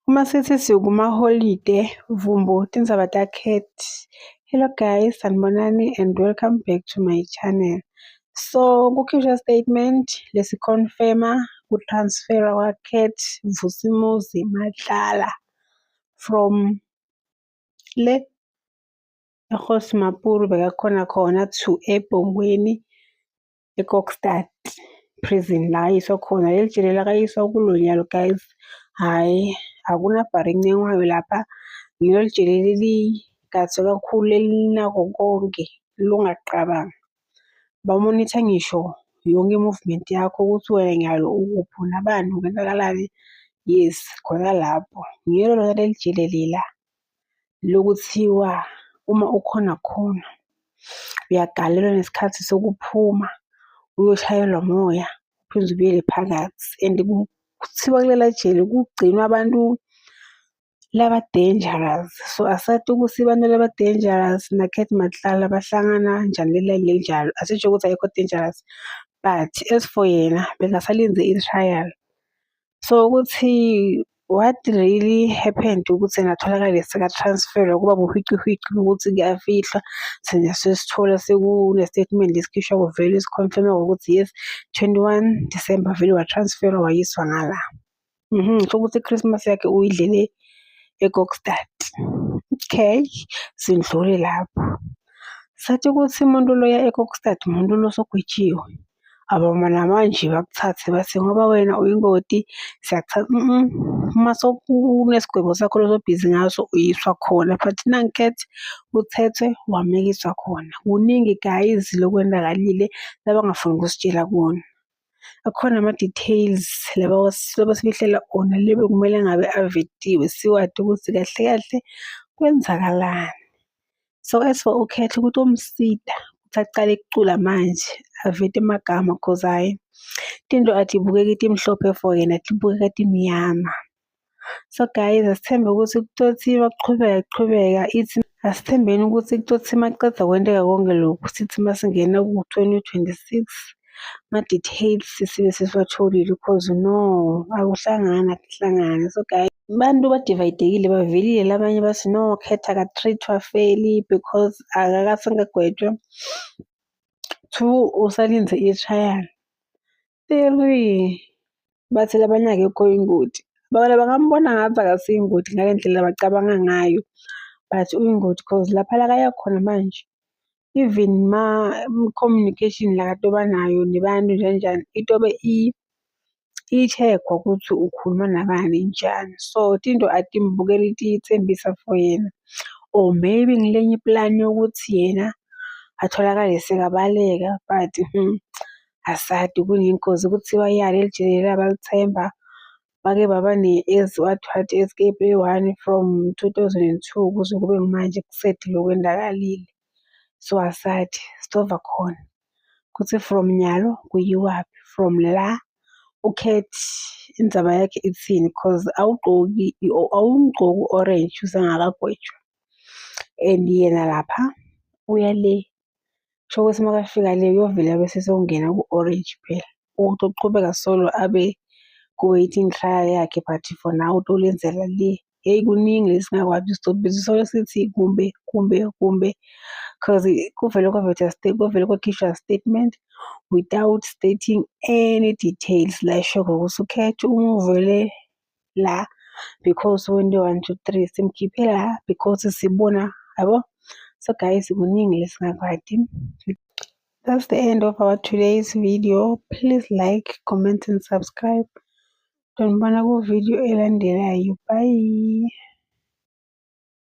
Uma sithi sikuma-holide, Vumbo, tindzaba ta-Cat. Hello guys, sanibonani and welcome back to my channel. So kukhishwa statement lesiconfirma kutransfera kwa-Cat Vusimuzi Madlala from le eKgosi Mapuru bekakhona khona to eBhongweni eKokstad prison la ayiswa khona. Leli jele lakayiswa kulo nyalo guys, hhayi akunabharincewayo lapha. Lelo jele leligadze kakhulu elinako konke lungaqabangi. Bamonitha ngisho yonke i-movement yakho ukuthi wena nyalo ukuphi nabani ukwenzakalani. Yes, khona lapho ngilo lona leli jele lela lokuthiwa uma ukhona khona uyagalelwa nesikhathi sokuphuma uyoshayelwa moya uphinde ubuyele phakathi. And kuthiwa kulela jele kugcinwa abantu laba dangerous, so asathi ukuthi abantu laba dangerous naKat Madlala bahlangana njani leli njalo. Asisho ukuthi ayikho dangerous, but as for yena bekasalinze i-trial. So ukuthi what really happened ukuthi natholakala seka-transfer kuba buhwici ukuthi kuyafihlwa. Thina sesithola sekune-statement lesikhishwa kuvele siconfirm ukuthi yes 21 December vele watransfer wayiswa ngala. So ukuthi iChristmas yakhe uyidlele eKokstad. Okay, sindlule lapho. Sathi ukuthi umuntu loya eKokstad umuntu lo sogwetshiwe. Abama namanje bakuthathe bathi ngoba wena uyingoti siyakuthatha. Uma sokunesigwebo sakho lozobhizi ngaso uyiswa khona, but nangu-Cat uthethwe wamekiswa khona. Kuningi guys lokwenzakalile labangafuni ukusitshela kona. Akhona ama-details labasifihlela ona lebe kumele ngabe avetiwe siwade ukuthi kahle kahle kwenzakalani. So as for uKat ukuthi umsida ukuthi acale ukucula manje avete amagama cause hhayi into athi ibukeka itimhlophe for yena tibukeka timnyama. So guys, asithembe ukuthi kutothiwa kuqhubeka ithi asithembeni ukuthi kutothiwa maqeda kwenteka konke lokhu sithi masingena ku-2026 ma-details sibe sesiwatholile because no akuhlangani. So guys, bantu badivayidekile bavelile labanye bathi no Cat aka-treat-wa fairly because akakasangagwetshwa. 2 usalinze i-trial. 3 bathi labanye akekho ingoti. Bona bangambona ngathi akasiyingoti ngale ndlela bacabanga ngayo, but uyingoti cause lapha la kaya khona manje even communication la katoba nayo nebantu njani itobe i-check-wa ukuthi ukhuluma nabani njani. So into atimbukela ithembisa for yena, or maybe ngilenye iplan yokuthi yena atholakale sekabaleka, but asadi kunenkosi kuthiwa leli jele labalithemba bake baba escape A1 from 2002 kuze kube manje kusethe lokwendakalile. So asadi stova khona kuthi from nyalo kuyiwaphi, from la uKat indzaba yakhe ithini cause awugqoki orange usangakagwetshwa and yena lapha uyale. Sho ukuthi makafika le uyovela bese sewungena ku-orange phela ukuthi uqhubeka solo abe ku-waiting trial yakhe, but for now utolenzela le. Hey kuningi lesingakwazi isitobhisi solo sithi kumbe cause kuvele kwakhishwa statement without stating any details la shoko ukuthi uKat umuvele la because wente 1 2 3 simkhiphe la because sibona yabo. So guys, kuningi lesingakwazi. That's the end of our today's video. Please like, comment and subscribe. Don't bana ku video elandelayo. Bye.